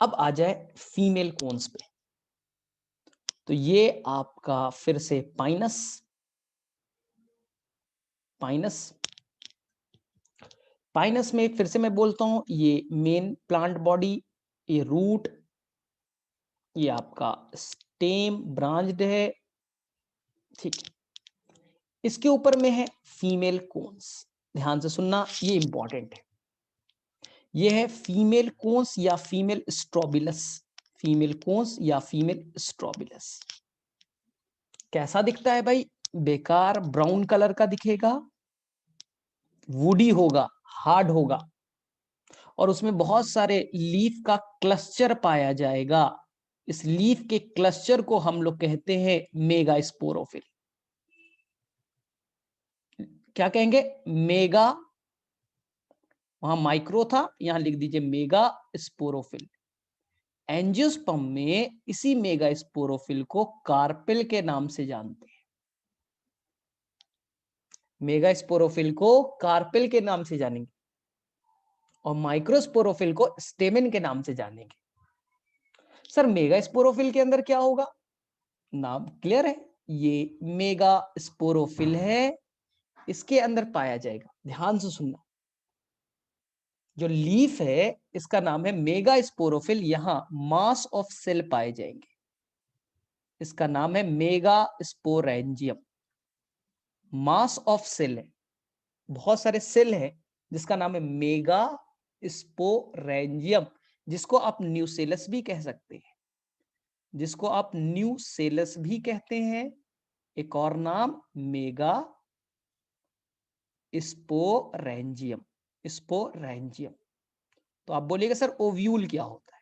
अब आ जाए female cons पे, तो ये आपका फिर से पाइनस, पाइनस पाइनस में फिर से मैं बोलता हूं, ये मेन प्लांट बॉडी, ये रूट, ये आपका स्टेम ब्रांच्ड है, ठीक है। इसके ऊपर में है फीमेल कोन्स, ध्यान से सुनना, ये इंपॉर्टेंट है। ये है फीमेल कोन्स या फीमेल स्ट्रोबिलस, फीमेल कोन्स या फीमेल स्ट्रोबिलस। कैसा दिखता है भाई? बेकार ब्राउन कलर का दिखेगा, वुडी होगा, हार्ड होगा, और उसमें बहुत सारे लीफ का क्लस्टर पाया जाएगा। इस लीफ के क्लस्टर को हम लोग कहते हैं मेगास्पोरोफिल। क्या कहेंगे? मेगा, वहां माइक्रो था, यहां लिख दीजिए मेगा स्पोरोफिल। एंजियोस्पर्म में इसी मेगा स्पोरोफिल को कार्पेल के नाम से जानते हैं। मेगा स्पोरोफिल को कार्पेल के नाम से जानेंगे और माइक्रोस्पोरोफिल को स्टेमेन के नाम से जानेंगे। सर मेगा स्पोरोफिल के अंदर क्या होगा? नाम क्लियर है, ये मेगा स्पोरोफिल है, इसके अंदर पाया जाएगा, ध्यान से सुनना, जो लीफ है इसका नाम है मेगा स्पोरोफिल, यहां मास ऑफ सेल पाए जाएंगे, इसका नाम है mega sporangium. Mass of cell है, बहुत सारे सेल है, जिसका नाम है मेगा स्पोरेंजियम, जिसको आप न्यूसेलस भी कह सकते हैं, जिसको आप न्यूसेलस भी कहते हैं। एक और नाम मेगा स्पोरेंजियम, स्पोरेंजियम। तो आप बोलिएगा सर ओव्यूल क्या होता है?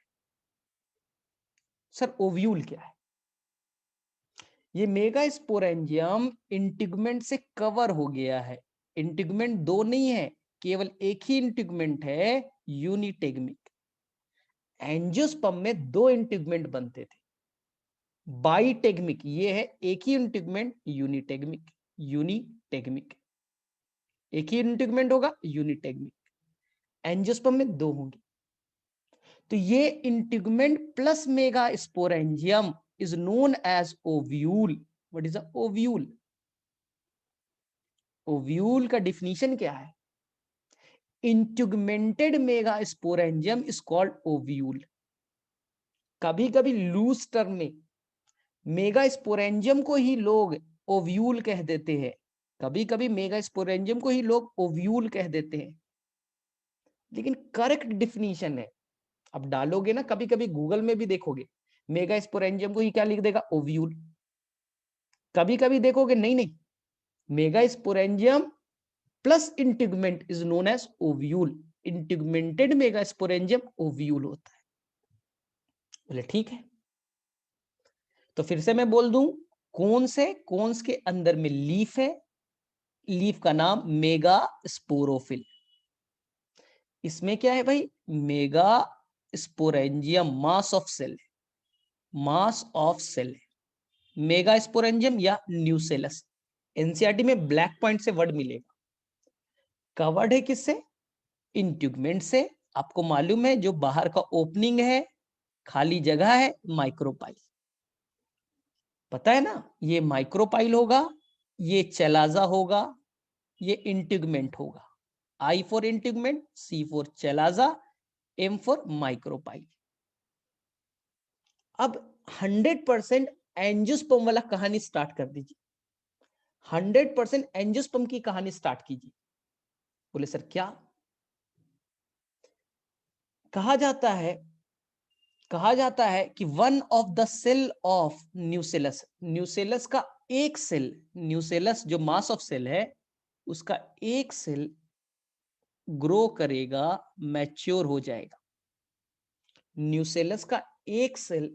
सर ओव्यूल क्या है? ये मेगा स्पोरेंजियम इंटिगमेंट से कवर हो गया है। इंटिगमेंट दो नहीं है, केवल एक ही इंटिगमेंट है, यूनिटेगमिक। एंजियोस्पर्म में दो इंटिगमेंट बनते थे, बाईटेगमिक, ये है एक ही इंटिगमेंट, यूनिटेगमिक, यूनिटेगमिक, एक ही इंटिगमेंट होगा, यूनिटेगमिक। एंजियोस्पर्म में दो होंगे। तो ये integument plus mega sporangium is known as ovule. What is a ovule? Ovule का डिफिनीशन क्या है? Integumented mega sporangium is called ovule. कभी कभी लूज टर्म में मेगा स्पोरेंजियम को ही लोग ओव्यूल कह देते हैं, कभी कभी मेगा स्पोरेंजियम को ही लोग ओव्यूल कह देते हैं, लेकिन करेक्ट डिफिनीशन है, अब डालोगे ना, कभी कभी गूगल में भी देखोगे, मेगा स्पोरेंजियम को ही क्या लिख देगा? ओव्यूल। कभी कभी देखोगे नहीं नहीं, mega sporangium plus integument is known as ovule, integumented mega sporangium ovule होता है। बोले ठीक है, तो फिर से मैं बोल दूं, कौन से कोन्स के अंदर में लीफ है, लीफ का नाम मेगा स्पोरोफिल। इसमें क्या है भाई? Mega sporangium, mass of cell, mass of cell, mega sporangium या न्यूसेलस। एनसीईआरटी में ब्लैक पॉइंट से वर्ड मिलेगा। कवर्ड है किससे? इंट्यूगमेंट से। आपको मालूम है जो बाहर का ओपनिंग है, खाली जगह है, माइक्रोपाइल, पता है ना, ये माइक्रोपाइल होगा, ये चेलाजा होगा, ये इंट्यूगमेंट होगा। I for integument, C for chalaza, M for micropyle. अब 100% एंजियोस्पर्म वाला कहानी स्टार्ट कर दीजिए, 100% एंजियोस्पर्म की कहानी स्टार्ट कीजिए। बोले सर क्या? कहा जाता है, कहा जाता है कि one of the cell of nucellus, nucellus का एक सेल, न्यूसेलस जो मास ऑफ सेल है उसका एक सेल ग्रो करेगा, मैच्योर हो जाएगा। न्यूसेलस का एक सेल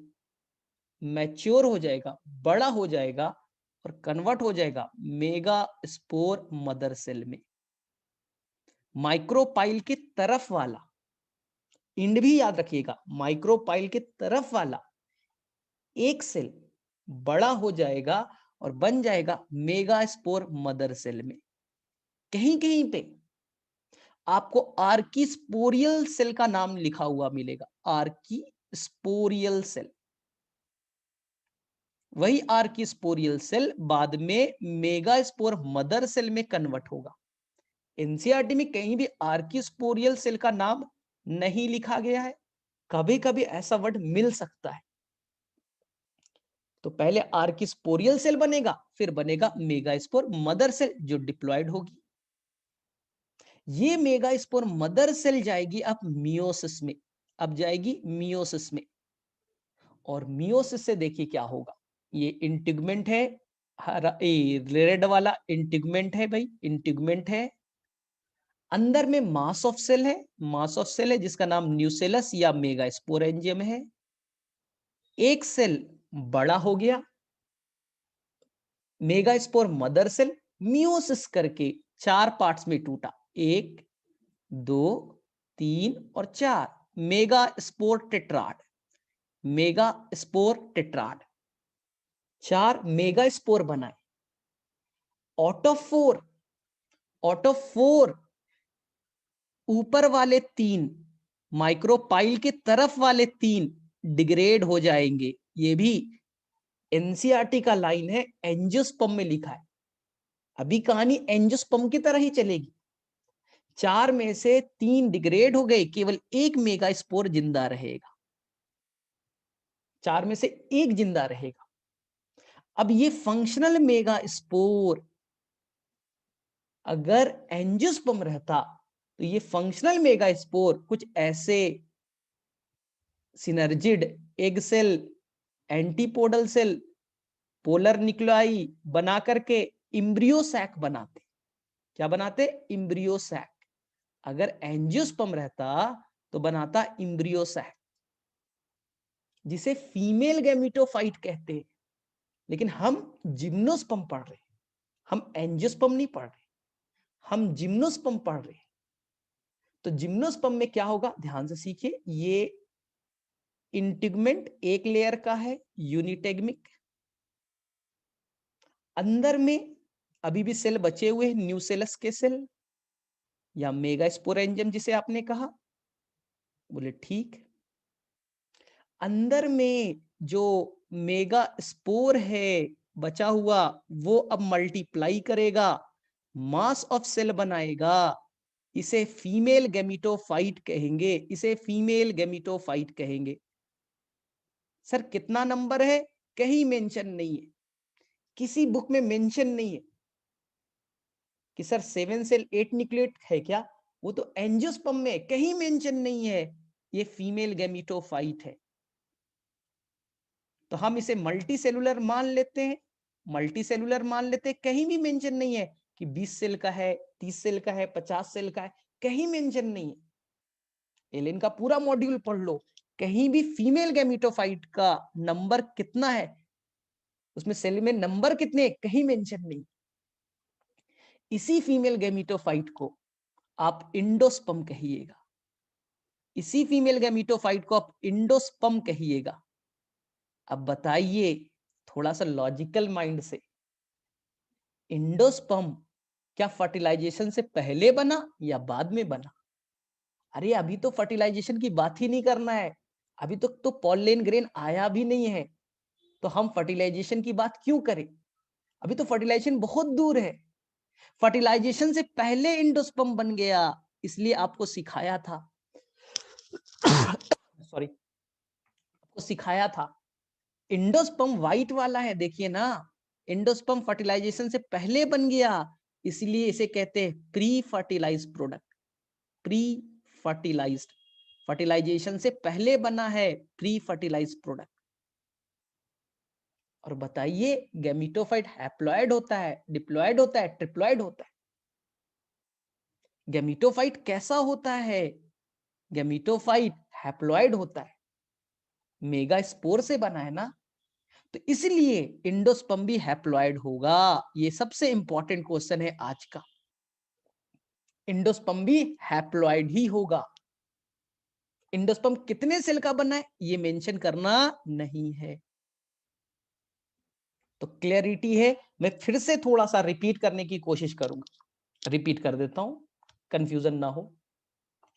मैच्योर हो जाएगा, बड़ा हो जाएगा और कन्वर्ट हो जाएगा मेगा स्पोर मदर सेल में। माइक्रोपाइल की तरफ वाला इंड भी याद रखिएगा, माइक्रोपाइल के तरफ वाला एक सेल बड़ा हो जाएगा और बन जाएगा मेगा स्पोर मदर सेल में। कहीं कहीं पे आपको आर्कीस्पोरियल सेल का नाम लिखा हुआ मिलेगा, आर्की स्पोरियल सेल, वही आर्किस्पोरियल सेल बाद में मेगास्पोर मदर सेल में कन्वर्ट होगा। एनसीईआरटी में कहीं भी आर्किस्पोरियल सेल का नाम नहीं लिखा गया है, कभी कभी ऐसा वर्ड मिल सकता है। तो पहले आर्किस्पोरियल सेल बनेगा, फिर बनेगा मेगास्पोर मदर सेल जो डिप्लॉयड होगी। ये मेगास्पोर मदर सेल जाएगी अब मियोसिस में, अब जाएगी मियोसिस में, और मियोसिस से देखिए क्या होगा। ये इंटीग्मेंट है, रेड वाला इंटीग्मेंट है भाई, इंटीग्मेंट है। अंदर में मास ऑफ सेल है, मास ऑफ सेल है जिसका नाम न्यूसेलस या मेगास्पोरेंजियम है। एक सेल बड़ा हो गया, मेगास्पोर मदर सेल मियोसिस करके 4 पार्ट्स में टूटा, 1 2 3 और 4, megaspore tetrad, megaspore tetrad, 4 megaspore बनाए। आउट ऑफ 4 ऊपर वाले 3 माइक्रोपाइल के तरफ वाले 3 डिग्रेड हो जाएंगे। ये भी एनसीईआरटी का लाइन है, एंजियोस्पर्म में लिखा है। अभी कहानी एंजियोस्पर्म की तरह ही चलेगी। 4 में से 3 डिग्रेड हो गए, केवल 1 मेगास्पोर जिंदा रहेगा, 4 में से 1 जिंदा रहेगा। अब ये फंक्शनल मेगास्पोर अगर एंजियोस्पर्म रहता तो ये फंक्शनल मेगास्पोर कुछ ऐसे synergid, egg cell, antipodal cell, polar nuclei बना करके इम्ब्रियो सैक बनाते। क्या बनाते? Embryo sac. अगर एंजियोस्पर्म रहता तो बनाता इम्ब्रियो सैक, जिसे फीमेल गैमेटोफाइट कहते हैं। लेकिन हम जिम्नोस्पर्म पढ़ रहे हैं, हम एंजियोस्पर्म नहीं पढ़ रहे, हम जिम्नोस्पर्म पढ़ रहे हैं। तो जिम्नोस्पर्म में क्या होगा, ध्यान से सीखिए। ये इंटीग्मेंट एक लेयर का है, यूनिटेगमिक। अंदर में अभी भी सेल बचे हुए हैं, न्यूसेलस के सेल या मेगास्पोरेंजियम जिसे आपने कहा। बोले ठीक। अंदर में जो मेगा स्पोर है बचा हुआ, वो अब मल्टीप्लाई करेगा, मास ऑफ सेल बनाएगा। इसे फीमेल गैमेटोफाइट कहेंगे, इसे फीमेल गैमेटोफाइट कहेंगे। सर कितना नंबर है? कहीं मेंशन नहीं है, किसी बुक में मेंशन नहीं है कि सर 7 सेल 8 न्यूक्लिएट है क्या। वो तो एंजियोस्पर्म में कहीं मेंशन नहीं है, ये फीमेल गैमेटोफाइट है। तो हम इसे मल्टी सेलुलर मान लेते हैं, मल्टी सेलुलर मान लेते हैं। कहीं भी मेंशन नहीं है कि 20 सेल का है, 30 सेल का है, 50 सेल का है, कहीं मेंशन नहीं है। एलिन का पूरा मॉड्यूल पढ़ लो, कहीं भी फीमेल गैमेटोफाइट का नंबर कितना है, उसमें सेल में नंबर कितने, कहीं मेंशन नहीं। इसी फीमेल गैमेटोफाइट को आप इंडोस्पर्म कहिएगा, इसी फीमेल गैमेटोफाइट को आप इंडोस्पर्म कहिएगा। अब बताइए थोड़ा सा लॉजिकल माइंड से, इंडोस्पर्म क्या फर्टिलाइजेशन से पहले बना या बाद में बना? अरे अभी तो फर्टिलाइजेशन की बात ही नहीं करना है, अभी तक तो पॉलन ग्रेन आया भी नहीं है, तो हम फर्टिलाइजेशन की बात क्यों करें? अभी तो फर्टिलाइजेशन बहुत दूर है। फर्टिलाइजेशन से पहले इंडोस्पर्म बन गया, इसलिए आपको सिखाया था सॉरी, आपको सिखाया था इंडोस्पर्म व्हाइट वाला है, देखिए ना, इंडोस्पर्म फर्टिलाइजेशन से पहले बन गया, इसलिए इसे कहते हैं pre fertilised product. Pre fertilised, fertilisation से पहले बना है, प्री फर्टिलाइज्ड प्रोडक्ट। और बताइए गैमेटोफाइट हैप्लॉइड होता है, डिप्लॉइड होता है, ट्रिप्लॉइड होता है? गैमेटोफाइट कैसा होता है? गैमेटोफाइट हैप्लॉइड होता है, मेगा स्पोर से बना है ना, तो इसलिए इंडोस्पर्म भी हैप्लॉइड होगा। ये सबसे इंपॉर्टेंट क्वेश्चन है आज का, इंडोस्पर्म भी हैप्लॉइड ही होगा। इंडोस्पर्म कितने सेल का बना है ये मेंशन करना नहीं है। तो क्लियरिटी है, मैं फिर से थोड़ा सा रिपीट करने की कोशिश करूंगा, रिपीट कर देता हूं, कंफ्यूजन ना हो,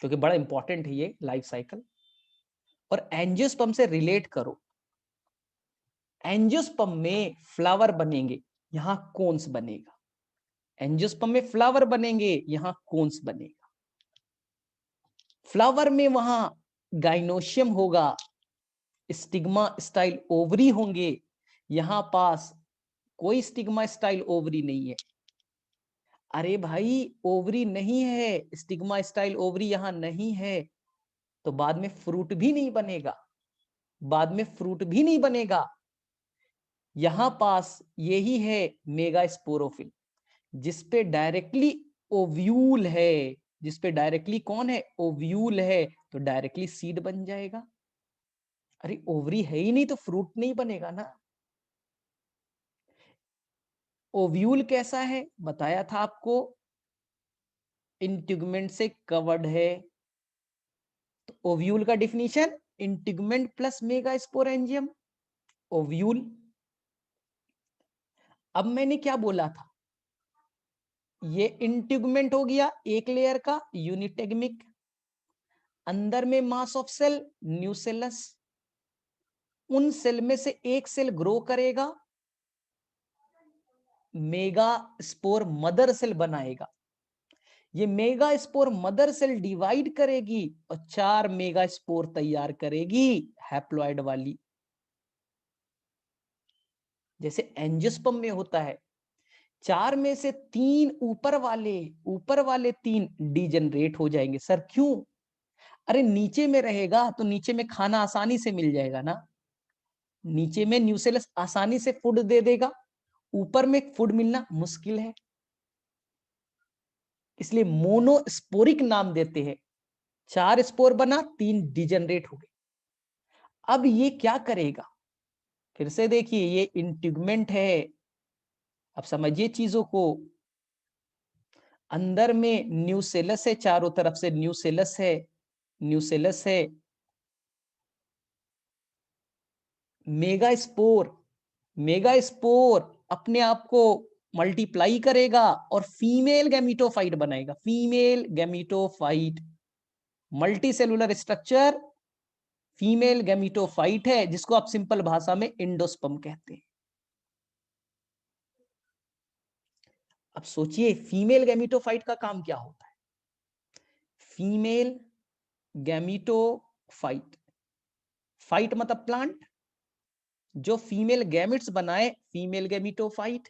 क्योंकि बड़ा इंपॉर्टेंट है ये लाइफ साइकिल। और एंजियोस्पर्म से रिलेट करो। एंजियोस्पर्म में फ्लावर बनेंगे, यहां कोन्स बनेगा। एंजियोस्पर्म में फ्लावर बनेंगे, यहां कोन्स बनेगा। फ्लावर में वहां गाइनोशियम होगा, स्टिग्मा स्टाइल ओवरी होंगे, यहां पास कोई स्टिग्मा स्टाइल ओवरी नहीं है। अरे भाई ओवरी नहीं है, स्टिग्मा स्टाइल ओवरी यहां नहीं है, तो बाद में फ्रूट भी नहीं बनेगा, बाद में फ्रूट भी नहीं बनेगा। यहां पास यही है मेगास्पोरोफिल, जिसपे डायरेक्टली ओव्यूल है, जिसपे डायरेक्टली कौन है, ओव्यूल है, तो डायरेक्टली सीड बन जाएगा। अरे ओवरी है ही नहीं तो फ्रूट नहीं बनेगा ना। ओव्यूल कैसा है बताया था आपको, इंटिगमेंट से कवर्ड है। तो ओव्यूल का डिफिनीशन इंटिगमेंट प्लस मेगास्पोरेंजियम, ओव्यूल। अब मैंने क्या बोला था, ये इंटिगमेंट हो गया एक लेयर का यूनिटेगमिक, अंदर में मास ऑफ सेल न्यूसेलस, उन सेल में से एक सेल ग्रो करेगा, मेगा स्पोर मदर सेल बनाएगा। ये mega spore mother cell divide करेगी और 4 मेगा स्पोर तैयार करेगी हैप्लॉइड वाली, जैसे एंजियोस्पर्म में होता है। 4 में से 3 ऊपर वाले 3 डिजेनरेट हो जाएंगे। सर क्यों? अरे नीचे में रहेगा तो नीचे में खाना आसानी से मिल जाएगा ना, नीचे में न्यूसेलस आसानी से फूड दे देगा, ऊपर में फूड मिलना मुश्किल है, इसलिए मोनोस्पोरिक नाम देते हैं। 4 स्पोर बना, 3 डिजेनरेट हो गए। अब ये क्या करेगा, फिर से देखिए, ये इंटिगमेंट है। अब समझिए चीजों को, अंदर में न्यूसेलस है, चारों तरफ से न्यूसेलस है, न्यूसेलस है, मेगास्पोर, मेगास्पोर अपने आप को मल्टीप्लाई करेगा और फीमेल गैमीटोफाइट बनाएगा, female gametophyte, multicellular structure female gametophyte है, जिसको आप सिंपल भाषा में एंडोस्पर्म कहते हैं। अब सोचिए फीमेल गैमीटोफाइट का काम क्या होता है। फीमेल गैमीटोफाइट, फाइट मतलब प्लांट, जो फीमेल गैमिट्स बनाए फीमेल गैमीटोफाइट।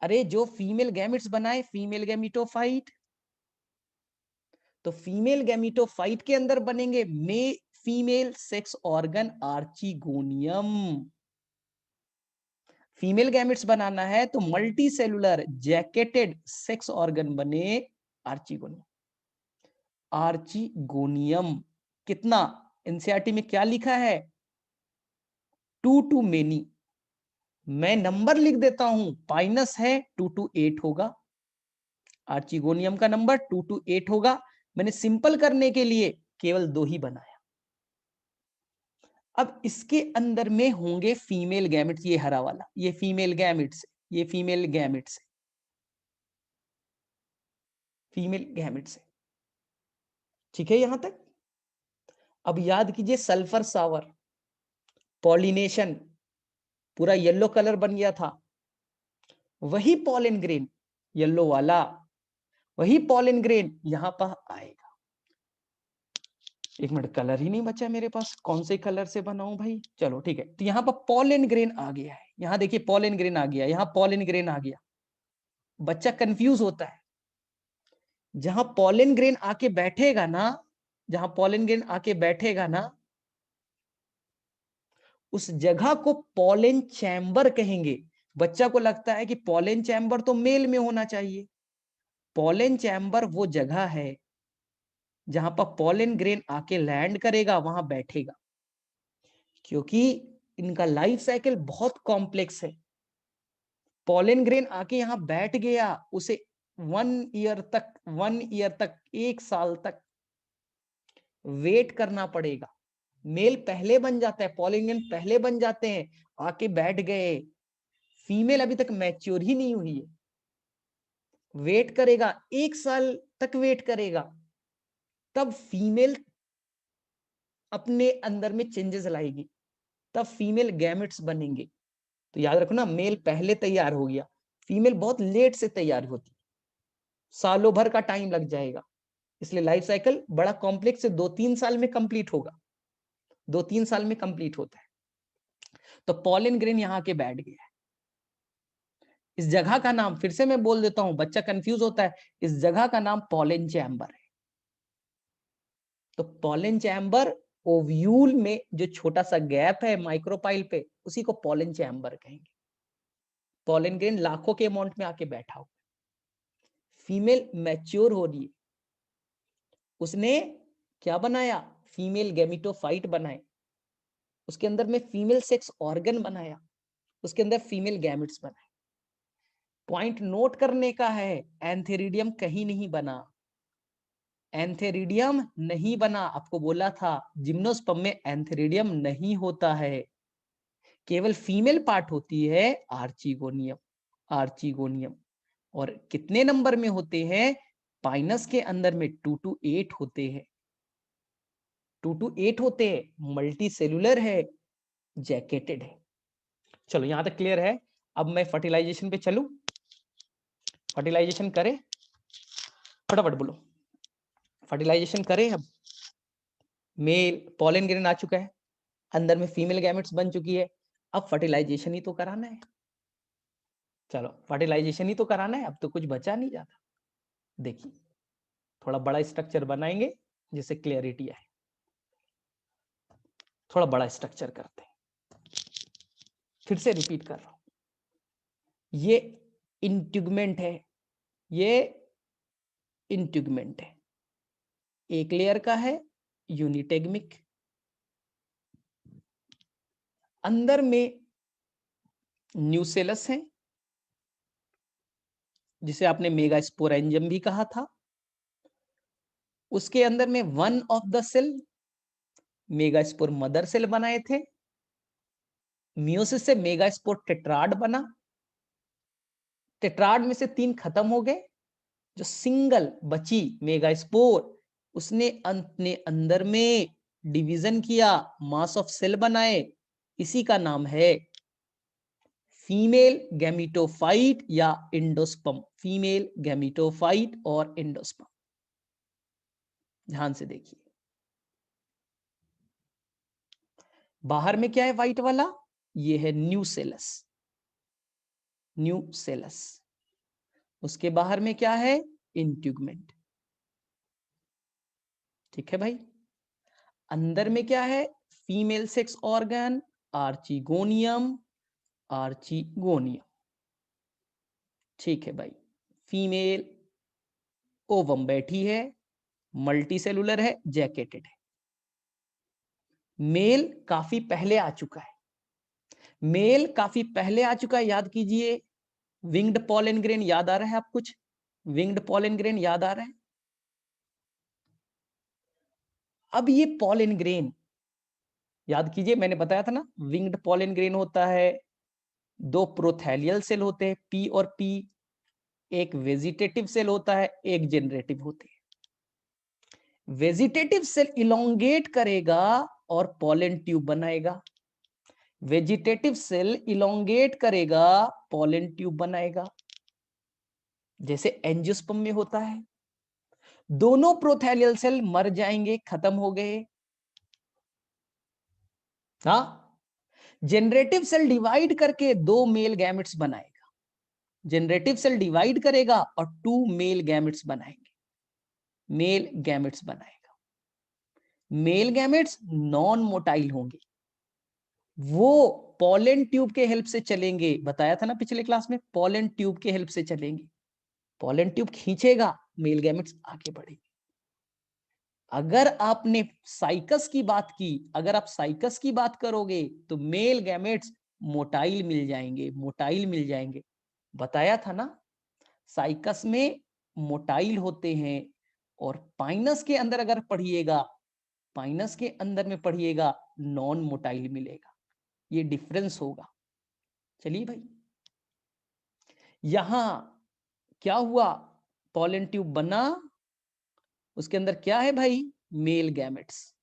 अरे जो फीमेल गैमिट्स बनाए फीमेल गैमीटोफाइट, तो फीमेल गैमीटोफाइट के अंदर बनेंगे female sex organ archegonium. Female gametes बनाना है तो multi cellular jacketed sex organ बने आर्चिगोनियम, आर्चिगोनियम। कितना, एनसीईआरटी में क्या लिखा है, 2 to many। मैं नंबर लिख देता हूं, पाइनस है 2 to 8 होगा, आर्चिगोनियम का नंबर 2 to 8 होगा। मैंने सिंपल करने के लिए केवल 2 ही बनाया। अब इसके अंदर में होंगे फीमेल गैमेट्स, ये हरा वाला ये फीमेल गैमेट्स, ये फीमेल गैमेट्स, फीमेल गैमेट्स है। ठीक है यहां तक। अब याद कीजिए सल्फर सावर, पॉलिनेशन, पूरा येलो कलर बन गया था, वही पॉलन ग्रेन येलो वाला, वही पॉलन ग्रेन यहां पर आएगा। एक मिनट, कलर ही नहीं बचा मेरे पास, कौन से कलर से बनाऊं भाई, चलो ठीक है। तो यहाँ पर पॉलन ग्रेन आ गया है, यहाँ देखिए पॉलन ग्रेन आ गया, यहाँ पॉलन ग्रेन आ गया। बच्चा कंफ्यूज होता है, जहां पॉलन ग्रेन आके बैठेगा ना, जहां पॉलन ग्रेन आके बैठेगा ना, उस जगह को पॉलन चैम्बर कहेंगे। बच्चा को लगता है कि पॉलन चैम्बर तो मेल में होना चाहिए, पॉलन चैम्बर वो जगह है जहां पर पॉलन ग्रेन आके लैंड करेगा, वहां बैठेगा। क्योंकि इनका लाइफ साइकिल बहुत कॉम्प्लेक्स है, पॉलन ग्रेन आके यहां बैठ गया, उसे 1 ईयर तक 1 साल तक वेट करना पड़ेगा। मेल पहले बन जाता है, पॉलन ग्रेन पहले बन जाते हैं, आके बैठ गए, फीमेल अभी तक मैच्योर ही नहीं हुई है, वेट करेगा 1 साल तक वेट करेगा, तब फीमेल अपने अंदर में चेंजेस लाएगी, तब फीमेल गैमेट्स बनेंगे। तो याद रखो ना, मेल पहले तैयार हो गया, फीमेल बहुत लेट से तैयार होती, सालों भर का टाइम लग जाएगा। इसलिए लाइफ साइकिल बड़ा कॉम्प्लेक्स से 2-3 साल में कंप्लीट होगा, 2-3 साल में कंप्लीट होता है। तो पॉलन ग्रेन यहाँ के बैठ गया है। इस जगह का नाम फिर से मैं बोल देता हूं, बच्चा कंफ्यूज होता है, इस जगह का नाम पॉलन चैम्बर है। तो पॉलन चैम्बर, ओव्यूल में जो छोटा सा गैप है माइक्रोपाइल पे, उसी को पॉलन चैम्बर कहेंगे। पॉलन ग्रेन लाखों के अमाउंट में आके बैठा हो, फीमेल मैच्योर हो रही है, उसने क्या बनाया, फीमेल गैमिटोफाइट बनाए, उसके अंदर में फीमेल सेक्स ऑर्गन बनाया, उसके अंदर फीमेल गैमिट्स बनाए। पॉइंट नोट करने का है, एंथेरिडियम कहीं नहीं बना, एंथेरिडियम नहीं बना। आपको बोला था जिम्नोस्पर्म में एंथेरिडियम नहीं होता है, केवल फीमेल पार्ट होती है आर्चिगोनियम, आर्चिगोनियम। और कितने नंबर में होते हैं, पाइनस के अंदर में 2 to 8 होते हैं, 2 to 8 होते हैं, मल्टी सेलुलर है, जैकेटेड है। चलो यहां तक क्लियर है। अब मैं फर्टिलाइजेशन पे चलूं, फर्टिलाइजेशन करें, फटाफट बोलो, फर्टिलाइजेशन करें। अब मेल पॉलन ग्रेन आ चुका है, अंदर में फीमेल गैमेट्स बन चुकी है, अब फर्टिलाइजेशन ही तो कराना है। चलो फर्टिलाइजेशन ही तो कराना है, अब तो कुछ बचा नहीं जाता। देखिए थोड़ा बड़ा स्ट्रक्चर बनाएंगे जिससे क्लियरिटी आए, थोड़ा बड़ा स्ट्रक्चर करते हैं। फिर से रिपीट कर रहा हूं, ये इंट्यूगमेंट है, ये इंट्यूगमेंट है, एक लेयर का है यूनिटेगमिक, अंदर में न्यूसेलस है, जिसे आपने मेगास्पोरेंजियम भी कहा था। उसके अंदर में one of the cell megaspore mother cell बनाए थे, मियोसिस से मेगास्पोर टेट्राड बना, टेट्राड में से 3 खत्म हो गए, जो सिंगल बची मेगास्पोर, उसने अपने अंदर में डिवीजन किया, मास ऑफ सेल बनाए, इसी का नाम है फीमेल गैमिटोफाइट या इंडोस्पर्म, फीमेल गैमिटोफाइट और इंडोस्पर्म। ध्यान से देखिए, बाहर में क्या है व्हाइट वाला, ये है न्यूसेलस, न्यूसेलस। उसके बाहर में क्या है, इंट्यूगमेंट। ठीक है भाई, अंदर में क्या है, female sex organ, archegonium, archegonium. ठीक है भाई, फीमेल ओवम बैठी है, मल्टी सेलुलर है, जैकेटेड है। मेल काफी पहले आ चुका है, मेल काफी पहले आ चुका है, याद कीजिए। विंग्ड पॉलन ग्रेन याद आ रहा है आप कुछ, विंग्ड पॉलन ग्रेन याद आ रहा है। अब ये पॉलन ग्रेन याद कीजिए, मैंने बताया था ना, विंग्ड पॉलन ग्रेन होता है, 2 प्रोथैलियल सेल होते हैं पी और पी, एक वेजिटेटिव सेल होता है, एक जनरेटिव होते हैं। वेजिटेटिव सेल इलोंगेट करेगा और पॉलन ट्यूब बनाएगा, वेजिटेटिव सेल इलोंगेट करेगा, पॉलन ट्यूब बनाएगा, जैसे एंजियोस्पर्म में होता है। दोनों प्रोथैलियल सेल मर जाएंगे, खत्म हो गए। हाँ, जनरेटिव सेल डिवाइड करके 2 मेल गैमेट्स बनाएगा, जनरेटिव सेल डिवाइड करेगा और 2 मेल गैमेट्स बनाएंगे, मेल गैमेट्स बनाएगा। मेल गैमेट्स नॉन मोटाइल होंगे, वो पॉलन ट्यूब के हेल्प से चलेंगे, बताया था ना पिछले क्लास में, पॉलन ट्यूब के हेल्प से चलेंगे, पॉलन ट्यूब खींचेगा, मेल गैमेट्स आगे बढ़ेंगे। अगर आपने साइकस की बात की, अगर आप साइकस की बात करोगे तो मेल गैमेट्स मोटाइल मिल जाएंगे, मोटाइल मिल जाएंगे, बताया था ना, साइकस में मोटाइल होते हैं। और पाइनस के अंदर अगर पढ़िएगा, पाइनस के अंदर में पढ़िएगा, नॉन मोटाइल मिलेगा, ये डिफरेंस होगा। चलिए भाई, यहां क्या हुआ, पॉलन ट्यूब बना, उसके अंदर क्या है भाई, मेल गैमेट्स,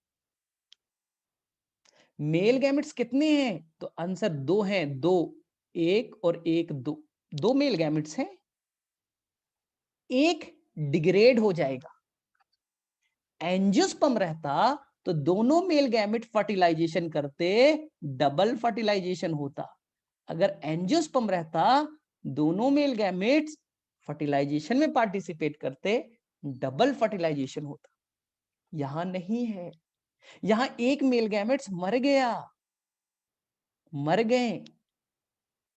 मेल गैमेट्स कितने हैं? तो आंसर 2 हैं, 2, 1 और 1, 2, 2 मेल गैमेट्स हैं। एक डिग्रेड हो जाएगा। एंजियोस्पर्म रहता तो दोनों मेल गैमेट फर्टिलाइजेशन करते, डबल फर्टिलाइजेशन होता। अगर एंजियोस्पर्म रहता, दोनों मेल गैमेट्स फर्टिलाइजेशन में पार्टिसिपेट करते, डबल फर्टिलाइजेशन होता। यहां नहीं है, यहां एक मेल गैमेट्स मर गया, मर गए,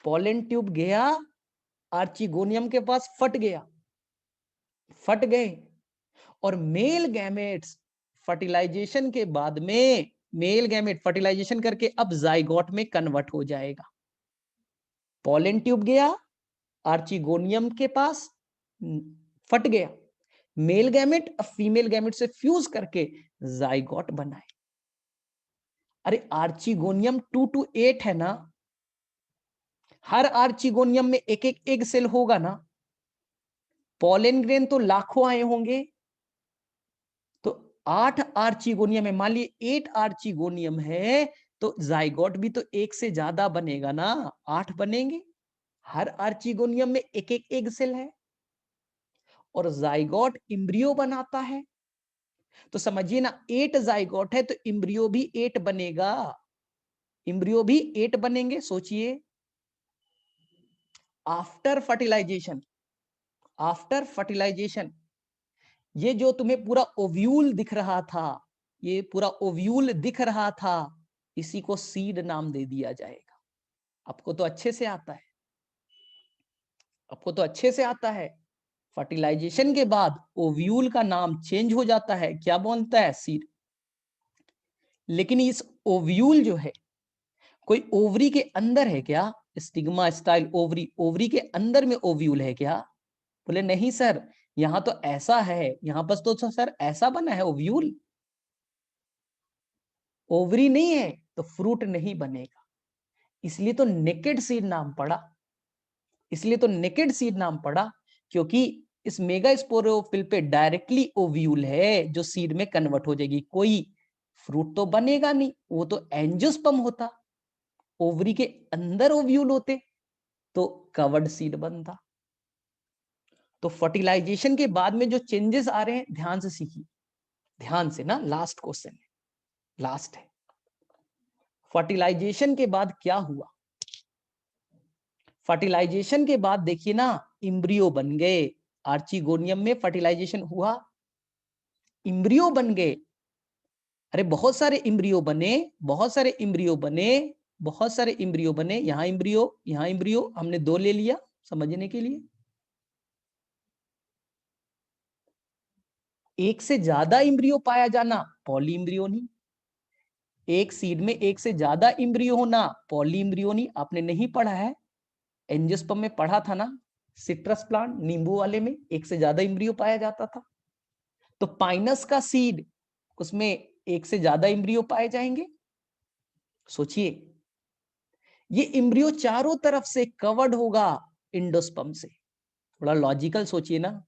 पोलन ट्यूब गया, आर्चिगोनियम के पास फट गया, फट गए, और मेल गैमेट्स फर्टिलाइजेशन के बाद में, मेल गैमेट फर्टिलाइजेशन करके अब जाइगोट में कन्वर्ट हो जाएगा। पोलन ट्यूब गया, आर्चिगोनियम के पास, फट गया, मेल गैमेट अब फीमेल गैमेट से फ्यूज करके जाइगोट बनाए। अरे आर्चिगोनियम 2 to 8 है ना, हर आर्चिगोनियम में एक एक एग सेल होगा ना, पोलन ग्रेन तो लाखों आए होंगे, तो 8 आर्चिगोनियम है, मान लीजिए 8 आर्चिगोनियम है, तो जाइगोट भी तो एक से ज्यादा बनेगा ना, 8 बनेंगे। हर आर्चिगोनियम में एक एक एग सेल है, और जाइगोट इम्ब्रियो बनाता है, तो समझिए ना 8 जाइगोट है तो इम्ब्रियो भी 8 बनेगा, इम्ब्रियो भी 8 बनेंगे। सोचिए, आफ्टर फर्टिलाइजेशन, आफ्टर फर्टिलाइजेशन, ये जो तुम्हें पूरा ओव्यूल दिख रहा था, ये पूरा ओव्यूल दिख रहा था, इसी को सीड नाम दे दिया जाएगा। आपको तो अच्छे से आता है, आपको तो अच्छे से आता है। फर्टिलाइजेशन के बाद ओव्यूल का नाम चेंज हो जाता है, क्या बोलता है? सीड। लेकिन इस ओव्यूल जो है, कोई ओवरी के अंदर है क्या? स्टिग्मा स्टाइल ओवरी, ओवरी के अंदर में ओव्यूल है क्या? बोले नहीं सर, यहां तो ऐसा है, यहां पर तो सर ऐसा बना है ओव्यूल, ओवरी नहीं है तो फ्रूट नहीं बनेगा। इसलिए तो नेकेड सीड नाम पड़ा, इसलिए तो नेकेड सीड नाम पड़ा, क्योंकि इस मेगास्पोरोफिल पे डायरेक्टली ओव्यूल है जो सीड में कन्वर्ट हो जाएगी, कोई फ्रूट तो बनेगा नहीं, वो तो एंजियोस्पर्म होता, ओवरी के अंदर ओव्यूल होते तो कवर्ड सीड बनता। तो फर्टिलाइजेशन के बाद में जो चेंजेस आ रहे हैं, ध्यान से सीखिए, ध्यान से ना, लास्ट क्वेश्चन है, लास्ट है। फर्टिलाइजेशन के बाद क्या हुआ? फर्टिलाइजेशन के बाद देखिए ना, इम्ब्रियो बन गए, आर्चिगोनियम में फर्टिलाइजेशन हुआ, इम्ब्रियो बन गए। अरे बहुत सारे इम्ब्रियो बने, बहुत सारे इम्ब्रियो बने, बहुत सारे इम्ब्रियो बने, यहां इम्ब्रियो, यहां इम्ब्रियो, हमने 2 ले लिया समझने के लिए। एक से ज्यादा इम्ब्रियो पाया जाना, पॉली इम्ब्रियोनी। एक सीड में एक से ज्यादा इम्ब्रियो होना, पॉली इम्ब्रियोनी। आपने नहीं पढ़ा है, एंजियोस्पर्म में पढ़ा था ना, सिट्रस प्लांट नींबू वाले में एक से ज्यादा इम्ब्रियो पाया जाता था। तो पाइनस का सीड, उसमें एक से ज्यादा इम्ब्रियो पाए जाएंगे। सोचिए, ये इम्ब्रियो चारों तरफ से कवर्ड होगा इंडोस्पर्म से। थोड़ा लॉजिकल सोचिए ना।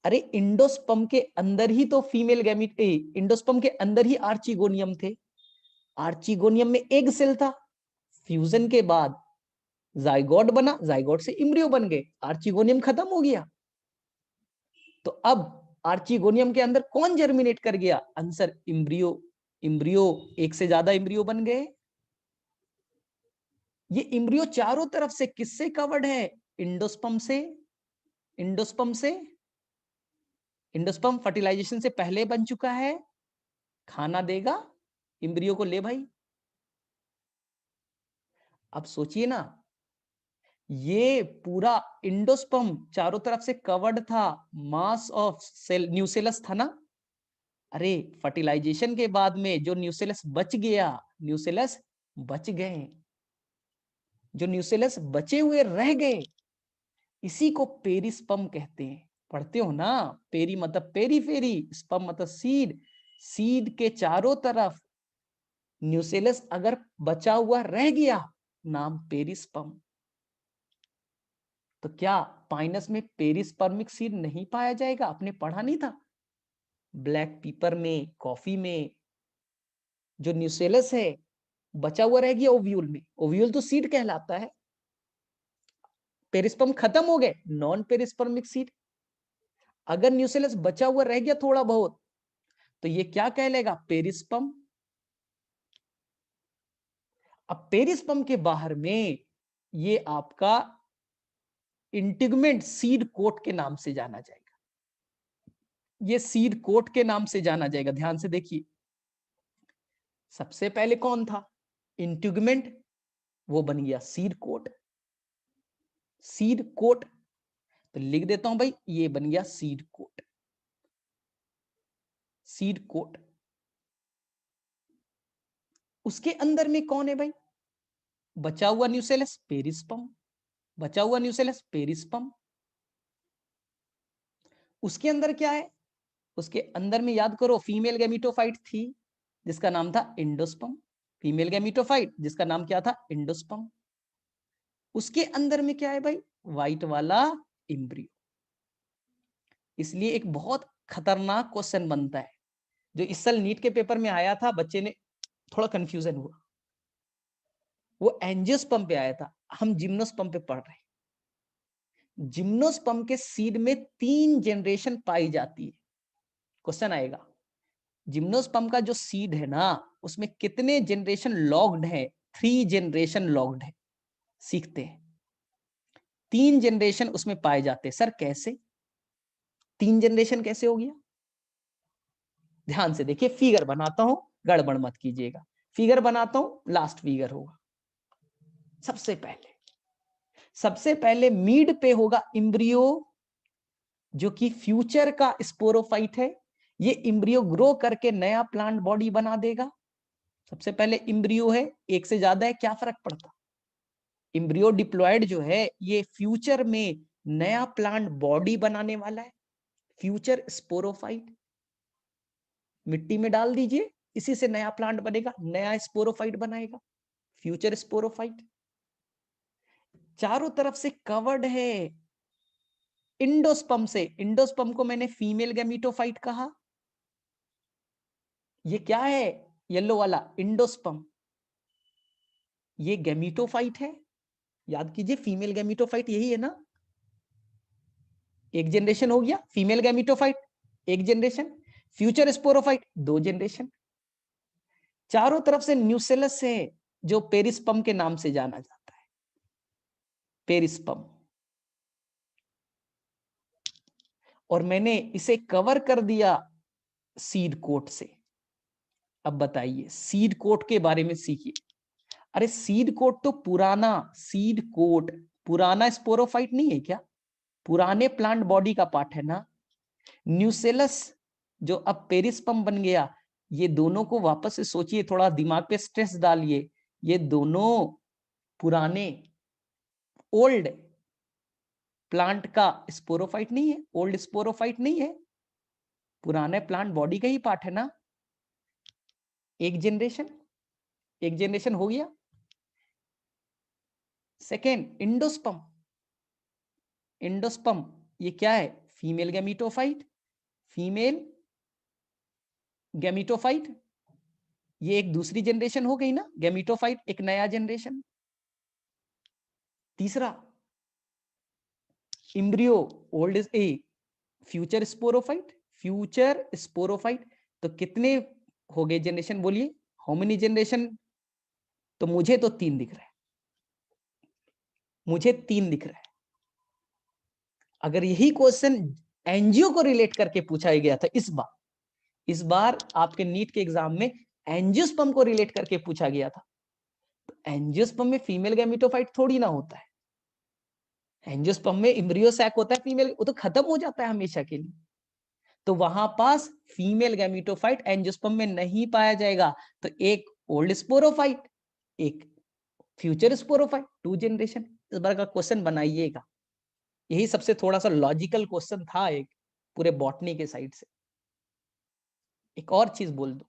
अरे इंडोस्पर्म के अंदर ही तो फीमेल गैमीट, इंडोस्पर्म के अंदर ही आर्चिगोनियम थे, आर्चिगोनियम में एग सेल था, फ्यूजन के बाद जाइगोट बना, जाइगोट से इम्ब्रियो बन गए, आर्चिगोनियम खत्म हो गया। तो अब आर्चिगोनियम के अंदर कौन जर्मिनेट कर गया? आंसर इम्ब्रियो, इम्ब्रियो एक से ज्यादा इम्ब्रियो बन गए। ये इम्ब्रियो चारों तरफ से किससे कवर्ड है? इंडोस्पर्म से, इंडोस्पर्म से। इंडोस्पर्म फर्टिलाइजेशन से पहले बन चुका है, खाना देगा, इम्ब्रियो को ले भाई। अब सोचिए ना, ये पूरा इंडोस्पर्म चारों तरफ से कवर्ड था, मास ऑफ सेल न्यूसेलस था ना। अरे फर्टिलाइजेशन के बाद में जो न्यूसेलस बच गया, न्यूसेलस बच गए, जो न्यूसेलस बचे हुए रह गए, इसी को पेरिस्पर्म कहते हैं। पढ़ते हो ना, पेरी मतलब पेरी फेरी, स्पर्म मतलब सीड, सीड के चारों तरफ न्यूसेलस अगर बचा हुआ रह गया, नाम पेरिस्पर्म। तो क्या पाइनस में पेरिस्पर्मिक सीड नहीं पाया जाएगा? आपने पढ़ा नहीं था? ब्लैक पीपर में, कॉफी में, जो न्यूसेलस है बचा हुआ रह गया ओव्यूल में, ओव्यूल तो सीड कहलाता है, पेरिस्पर्म खत्म हो गए, नॉन पेरिस्पर्मिक सीड। अगर न्यूसेलस बचा हुआ रह गया थोड़ा बहुत, तो ये क्या कहलाएगा, पेरिस्पर्म। अब पेरिस्पर्म के बाहर में ये आपका इंटीग्मेंट सीड कोट के नाम से जाना जाएगा, ये सीड कोट के नाम से जाना जाएगा। ध्यान से देखिए, सबसे पहले कौन था, इंटीग्मेंट, वो बन गया सीड कोट, सीड कोट, तो लिख देता हूं भाई, ये बन गया सीड कोट, सीड कोट। उसके अंदर में कौन है भाई, बचा हुआ न्यूसेलस, पेरिस्पर्म, बचा हुआ न्यूसेलस, पेरिस्पर्म। उसके अंदर क्या है, उसके अंदर में याद करो फीमेल गैमीटोफाइट थी जिसका नाम था एंडोस्पर्म, फीमेल गैमीटोफाइट जिसका नाम क्या था, एंडोस्पर्म। उसके अंदर में क्या है भाई, व्हाइट वाला एम्ब्रियो। इसलिए एक बहुत खतरनाक क्वेश्चन बनता है जो इस साल नीट के पेपर में आया था, बच्चे ने थोड़ा कंफ्यूजन हुआ, वो एंजियोस्पर्म पे आया था, हम जिम्नोस्पर्म पे पढ़ रहे हैं। जिम्नोस्पर्म के सीड में 3 जनरेशन पाई जाती है, क्वेश्चन आएगा जिम्नोस्पर्म का जो सीड है ना, उसमें कितने जनरेशन लॉग्ड है, 3 जनरेशन लॉग्ड है। सीखते हैं, 3 जनरेशन उसमें पाए जाते हैं। सर कैसे 3 जनरेशन कैसे हो गया, ध्यान से देखिए, फिगर बनाता हूं, गड़बड़ मत कीजिएगा, फिगर बनाता हूं, लास्ट फिगर होगा। सबसे पहले मीड पे होगा इम्ब्रियो, जो कि फ्यूचर का स्पोरोफाइट है। ये इम्ब्रियो ग्रो करके नया प्लांट बॉडी बना देगा। सबसे पहले इम्ब्रियो है, एक से ज्यादा है, क्या फर्क पड़ता, इम्ब्रियो डिप्लॉयड जो है ये फ्यूचर में नया प्लांट बॉडी बनाने वाला है, फ्यूचर स्पोरोफाइट। मिट्टी में डाल दीजिए, इसी से नया प्लांट बनेगा, नया स्पोरोफाइट बनाएगा, फ्यूचर स्पोरोफाइट। चारों तरफ से कवर्ड है इंडोस्पर्म से, इंडोस्पर्म को मैंने फीमेल गैमीटोफाइट कहा। ये क्या है, येलो वाला इंडोस्पर्म, ये गैमीटोफाइट है। याद कीजिए फीमेल गैमीटोफाइट यही है ना, एक जनरेशन हो गया फीमेल गैमीटोफाइट, एक जनरेशन, फ्यूचर स्पोरोफाइट 2 जनरेशन। चारों तरफ से न्यूसेलस है जो पेरिस्पर्म के नाम से जाना जाता है, पेरिस्पर्म। और मैंने इसे कवर कर दिया सीड कोट से। अब बताइए सीड कोट के बारे में सीखिए। अरे सीड कोट तो पुराना, सीड कोट पुराना स्पोरोफाइट नहीं है क्या, पुराने प्लांट बॉडी का पार्ट है ना। न्यूसेलस जो अब पेरिस्पर्म बन गया, ये दोनों को वापस से सोचिए, थोड़ा दिमाग पे स्ट्रेस डालिए, ये दोनों पुराने ओल्ड प्लांट का स्पोरोफाइट नहीं है, ओल्ड स्पोरोफाइट नहीं है, पुराने प्लांट बॉडी का ही पार्ट है ना। एक जनरेशन हो गया। सेकेंड इंडोस्पर्म, इंडोस्पर्म ये क्या है, फीमेल गैमीटोफाइट, फीमेल गैमीटोफाइट, ये एक दूसरी जनरेशन हो गई ना, गैमीटोफाइट एक नया जनरेशन। तीसरा embryo old is a future sporophyte, future sporophyte. तो कितने हो गए जनरेशन बोलिए, हाउ मेनी जनरेशन, तो मुझे तो 3 दिख रहा है, मुझे 3 दिख रहा है। अगर यही क्वेश्चन एनजीओ को रिलेट करके पूछा गया था इस बार आपके नीट के एग्जाम में एंजियोस्पर्म को रिलेट करके पूछा गया था, तो एंजियोस्पर्म में फीमेल गैमीटोफाइट थोड़ी ना होता है, एंजियोस्पर्म में इम्ब्रियो सैक होता है फीमेल, वो तो खत्म हो जाता है हमेशा के लिए। तो वहां पास फीमेल गैमीटोफाइट एंजियोस्पर्म में नहीं पाया जाएगा, तो एक ओल्ड स्पोरोफाइट, एक फ्यूचर स्पोरोफाइट, 2 जनरेशन। इस बार का क्वेश्चन बनाइएगा, यही सबसे थोड़ा सा लॉजिकल क्वेश्चन था एक पूरे बॉटनी के साइड से। एक और चीज बोल दो,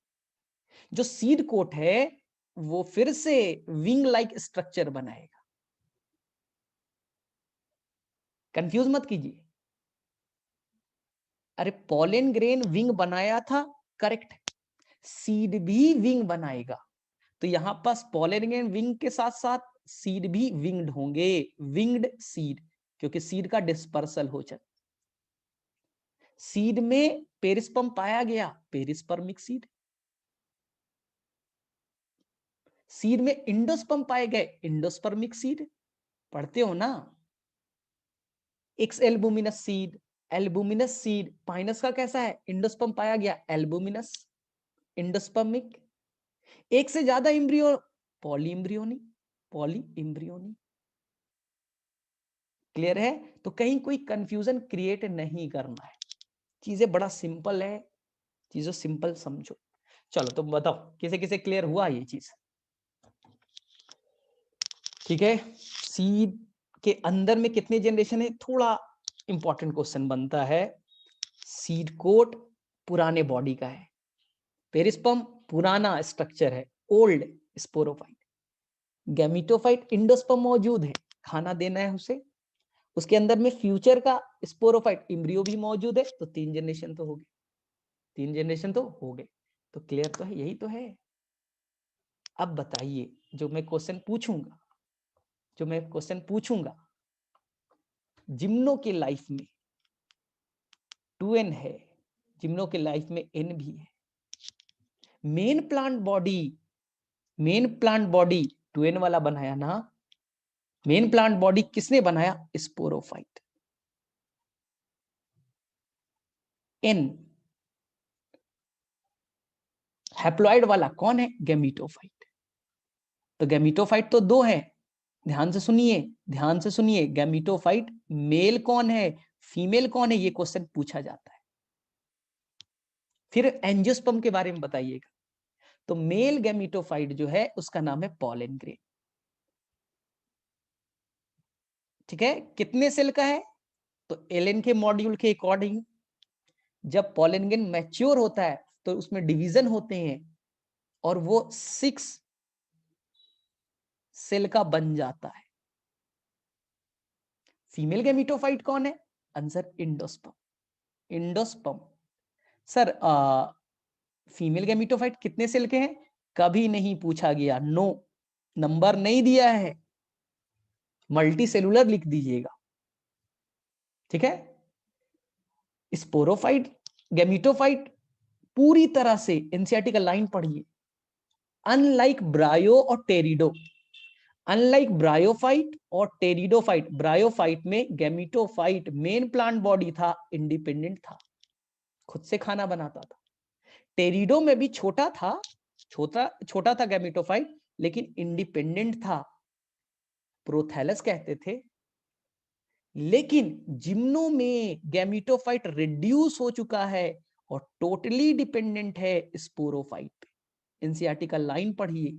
जो सीड कोट है वो फिर से विंग लाइक स्ट्रक्चर बनाएगा, कंफ्यूज मत कीजिए। अरे पॉलन ग्रेन विंग बनाया था, करेक्ट, सीड भी विंग बनाएगा। तो यहाँ पास पॉलन ग्रेन विंग के साथ साथ सीड भी विंग्ड होंगे, विंग्ड सीड, क्योंकि सीड का डिस्पर्सल हो जाए। सीड में पेरिस्पर्म पाया गया, पेरिस्पर्मिक सीड। सीड में इंडोस्पर्म पाए गए, इंडोस्पर्मिक सीड। पढ़ते हो ना। X albuminous seed, albuminous seed, Pinus का कैसा है, इंडोस्पर्म पाया गया, एल्बुमिनस, इंडोस्पर्मिक। एक से ज्यादा इम्ब्रियो, पॉलीइम्ब्रियोनी, पॉलीइम्ब्रियोनी। क्लियर है। तो कहीं कोई कंफ्यूजन क्रिएट नहीं करना है, चीजें बड़ा सिंपल है, चीजों सिंपल समझो। चलो तो बताओ किसे किसे क्लियर हुआ ये चीज। ठीक है। सीड के अंदर में कितने जनरेशन है, थोड़ा इंपॉर्टेंट क्वेश्चन बनता है। सीड कोट पुराने बॉडी का है, पेरिस्पर्म पुराना स्ट्रक्चर है, ओल्ड स्पोरोफाइट। गैमीटोफाइट इंडोस्पर्म मौजूद है, खाना देना है उसे। उसके अंदर में फ्यूचर का स्पोरोफाइट इम्ब्रियो भी मौजूद है। तो 3 जनरेशन तो हो गए, 3 जनरेशन तो हो गए। तो क्लियर तो है, यही तो है। अब बताइए, जो मैं क्वेश्चन पूछूंगा, जिम्नो के लाइफ में 2n है, जिम्नो के लाइफ में n भी है। मेन प्लांट बॉडी 2n वाला बनाया ना। मेन प्लांट बॉडी किसने बनाया, स्पोरोफाइट। n हैप्लॉइड वाला कौन है, गैमीटोफाइट। तो गैमीटोफाइट तो 2 है, ध्यान से सुनिए। गैमीटोफाइट मेल कौन है, फीमेल कौन है, ये क्वेश्चन पूछा जाता है। फिर एंजियोस्पर्म के बारे में बताइएगा। तो मेल गैमीटोफाइट जो है उसका नाम है पॉलन ग्रेन। ठीक है। कितने सेल का है, तो एलन के मॉड्यूल के अकॉर्डिंग जब पॉलन ग्रेन मैच्योर होता है तो उसमें डिवीजन होते हैं और वो 6 सेल का बन जाता है। फीमेल गैमीटोफाइट कौन है, answer endosperm. Sir female gametophyte कितने सेल के हैं, कभी नहीं पूछा गया, नो, नंबर नहीं दिया है, मल्टी सेलुलर लिख दीजिएगा। ठीक है। स्पोरोफाइट गैमीटोफाइट पूरी तरह से एनसीईआरटी का लाइन पढ़िए। अनलाइक ब्रायो और टेरिडो, अनलाइक ब्रायोफाइट और टेरिडोफाइट, ब्रायोफाइट में गैमीटोफाइट मेन प्लांट बॉडी था, इंडिपेंडेंट था, खुद से खाना बनाता था। टेरिडो में भी छोटा था गैमीटोफाइट, लेकिन इंडिपेंडेंट था, प्रोथैलस कहते थे। लेकिन जिम्नो में गैमीटोफाइट रिड्यूस हो चुका है और टोटली डिपेंडेंट है स्पोरोफाइट पे। एनसीईआरटी का लाइन पढ़िए।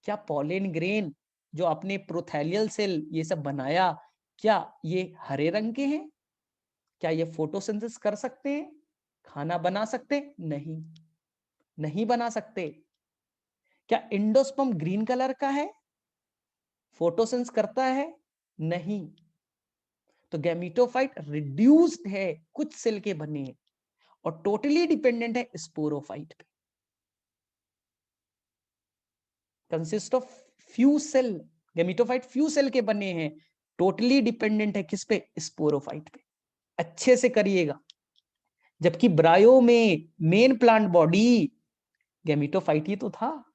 क्या पॉलन ग्रेन जो अपने प्रोथैलियल सेल ये सब बनाया, क्या ये हरे रंग के हैं, क्या ये फोटोसिंथेसिस कर सकते हैं, खाना बना सकते, नहीं बना सकते। क्या इंडोस्पर्म ग्रीन कलर का है, फोटोसिंथेसिस करता है, नहीं। तो गैमीटोफाइट रिड्यूस्ड है, कुछ सेल के बने हैं और टोटली डिपेंडेंट है स्पोरोफाइट पे। Consist of few cell, gametophyte few cell के बने हैं, टोटली डिपेंडेंट है किस पे, स्पोरोफाइट पे। अच्छे से करिएगा। जबकि ब्रायो में मेन प्लांट बॉडी गैमीटोफाइट ही तो था,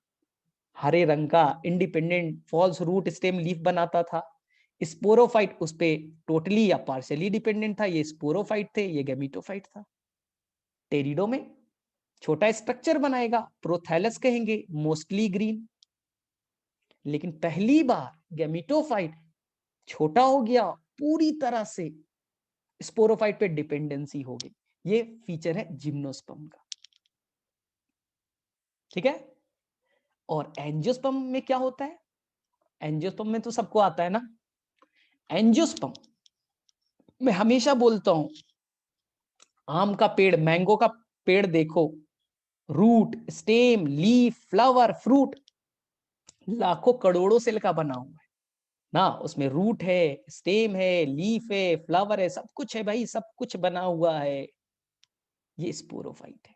हरे रंग का, independent, false root stem leaf बनाता था। स्पोरोफाइट उस पे टोटली या पार्शियली डिपेंडेंट था, ये स्पोरोफाइट थे, ये गैमीटोफाइट था। टेरिडो में छोटा स्ट्रक्चर बनाएगा, प्रोथैलस कहेंगे, मोस्टली ग्रीन। लेकिन पहली बार गैमीटोफाइट छोटा हो गया, पूरी तरह से स्पोरोफाइट पे डिपेंडेंसी हो गई। ये फीचर है जिम्नोस्पर्म का। ठीक है। और एंजियोस्पर्म में क्या होता है, एंजियोस्पर्म में तो सबको आता है ना। एंजियोस्पर्म मैं हमेशा बोलता हूं, आम का पेड़, मैंगो का पेड़ देखो, root, stem, leaf, flower, fruit लाखों करोड़ों सेल का बना हुआ है ना। उसमें रूट है, स्टेम है, लीफ है, फ्लावर है, सब कुछ है भाई, सब कुछ बना हुआ है। ये स्पोरोफाइट है,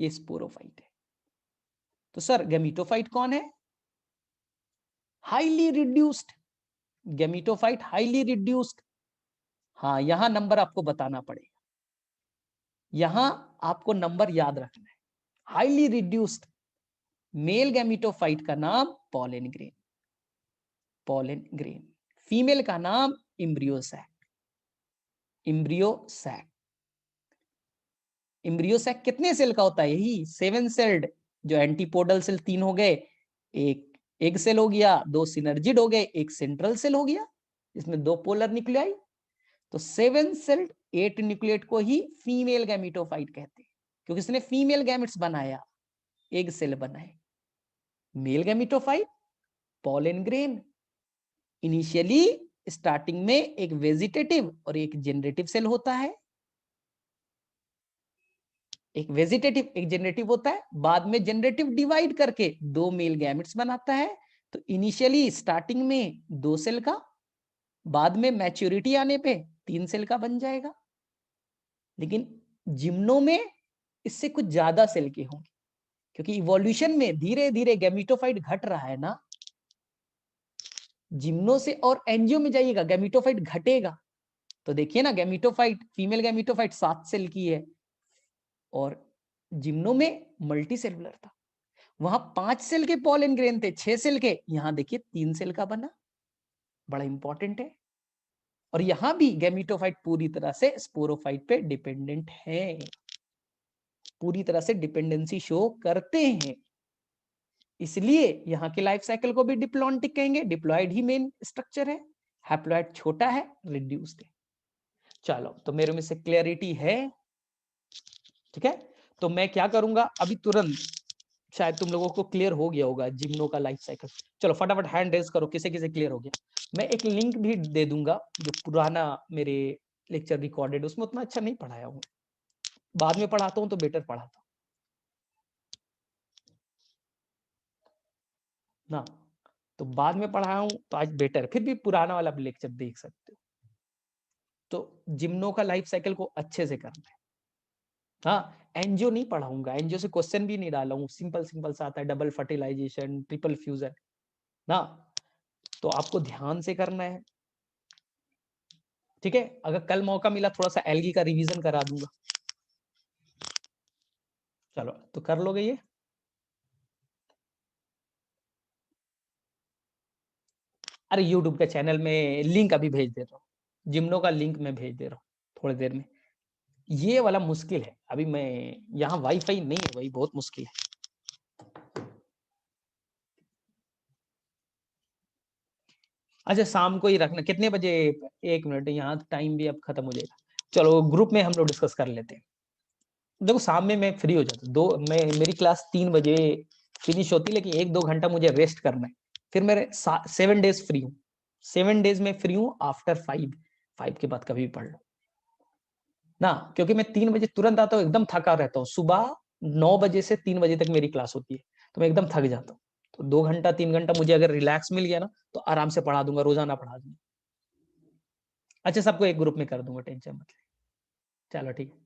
ये स्पोरोफाइट है। तो सर गैमेटोफाइट कौन है? Highly reduced. Gametophyte highly reduced. हाँ, यहां नंबर आपको बताना पड़ेगा, यहां आपको नंबर याद रखना है। हाईली रिड्यूस्ड मेल गैमेटोफाइट का नाम pollen grain, pollen grain. Female का नाम इम्ब्रियोसैक, इम्ब्रियोसैक। इम्ब्रियोसैक कितने सेल का होता है? यही 7 सेल्ड, जो एंटीपोडल सेल 3 हो गए, एक एग सेल हो गया, 2 सिनर्जिड हो गए, एक सेंट्रल सेल हो गया, इसमें 2 पोलर न्यूक्लियाई। तो 7 सेल्ड 8 न्यूक्लिएट को ही फीमेल गैमेटोफाइट कहते हैं, क्योंकि इसने फीमेल गैमेट्स बनाया, एग सेल बनाए। Male gametophyte pollen grain. Initially starting में एक वेजिटेटिव और एक जेनरेटिव सेल होता है, एक वेजिटेटिव एक जेनरेटिव होता है, बाद में जेनरेटिव डिवाइड करके 2 मेल गैमेट्स बनाता है। तो इनिशियली स्टार्टिंग में 2 सेल का, बाद में मैच्योरिटी आने पे 3 सेल का बन जाएगा। लेकिन जिम्नो में इससे कुछ ज्यादा सेल के होंगे, क्योंकि इवोल्यूशन में धीरे धीरे गैमेटोफाइट घट रहा है ना। जिम्नो से और एंजियो में जाइएगा, गैमेटोफाइट घटेगा। तो देखिए ना, गैमेटोफाइट फीमेल गैमेटोफाइट 7 सेल की है, और जिम्नो में मल्टी सेलुलर था, वहां 5 सेल के पॉलन ग्रेन थे, 6 सेल के, यहां देखिए 3 सेल का बना। बड़ा इंपॉर्टेंट है। और यहां भी गैमेटोफाइट पूरी तरह से स्पोरोफाइट पे डिपेंडेंट है, पूरी तरह से डिपेंडेंसी शो करते हैं। इसलिए यहाँ के लाइफ साइकिल को भी डिप्लॉन्टिक कहेंगे, डिप्लॉयड ही मेन स्ट्रक्चर है, हैप्लॉयड छोटा है, रिड्यूस्ड है। चलो, तो मेरे में से क्लियरिटी है, ठीक है। तो मैं क्या करूंगा अभी तुरंत, शायद तुम लोगों को क्लियर हो गया होगा जिम्नो का लाइफ साइकिल। चलो फटाफट हैंड रेज करो, किसे किसे क्लियर हो गया। मैं एक लिंक भी दे दूंगा, जो पुराना मेरे लेक्चर रिकॉर्डेड, उसमें उतना अच्छा नहीं पढ़ाया हूँ, बाद में पढ़ाता हूँ तो बेटर पढ़ाता हूँ ना। तो बाद में पढ़ाया हूँ तो आज बेटर, फिर भी पुराना वाला लेक्चर देख सकते हो। तो जिम्नो का लाइफ साइकिल को अच्छे से करना है। हाँ, एनजीओ नहीं पढ़ाऊंगा, एनजीओ से क्वेश्चन भी नहीं डाला हूँ, सिंपल सिंपल सा आता है, डबल फर्टिलाइजेशन, ट्रिपल फ्यूजन ना। तो आपको ध्यान से करना है, ठीक है। अगर कल मौका मिला थोड़ा सा एल्गी का रिवीजन करा दूंगा। चलो, तो कर लोगे ये। अरे यूट्यूब के चैनल में लिंक अभी भेज दे रहा हूँ, जिम्नो का लिंक मैं भेज दे रहा हूँ थोड़ी देर में। ये वाला मुश्किल है, अभी मैं यहाँ वाईफाई नहीं है भाई, बहुत मुश्किल है। अच्छा, शाम को ही रखना, कितने बजे? 1 मिनट, यहाँ टाइम भी अब खत्म हो जाएगा। चलो ग्रुप में हम लोग डिस्कस कर लेते हैं। देखो शाम में मैं फ्री हो जाता हूँ, मेरी क्लास 3 बजे फिनिश होती है, लेकिन 1-2 घंटा मुझे रेस्ट करना है। फिर मेरे 7 डेज फ्री हूँ, 7 डेज में फ्री हूँ आफ्टर 5 के बाद कभी भी पढ़ लो ना, क्योंकि मैं 3 बजे तुरंत आता हूँ, एकदम थका रहता हूँ। सुबह 9 बजे से 3 बजे तक मेरी क्लास होती है, तो मैं एकदम थक जाता हूँ। तो 2 घंटा 3 घंटा मुझे अगर रिलैक्स मिल गया ना, तो आराम से पढ़ा दूंगा, रोजाना पढ़ा दूंगा। अच्छा, सबको एक ग्रुप में कर दूंगा, टेंशन मत ले। चलो ठीक है।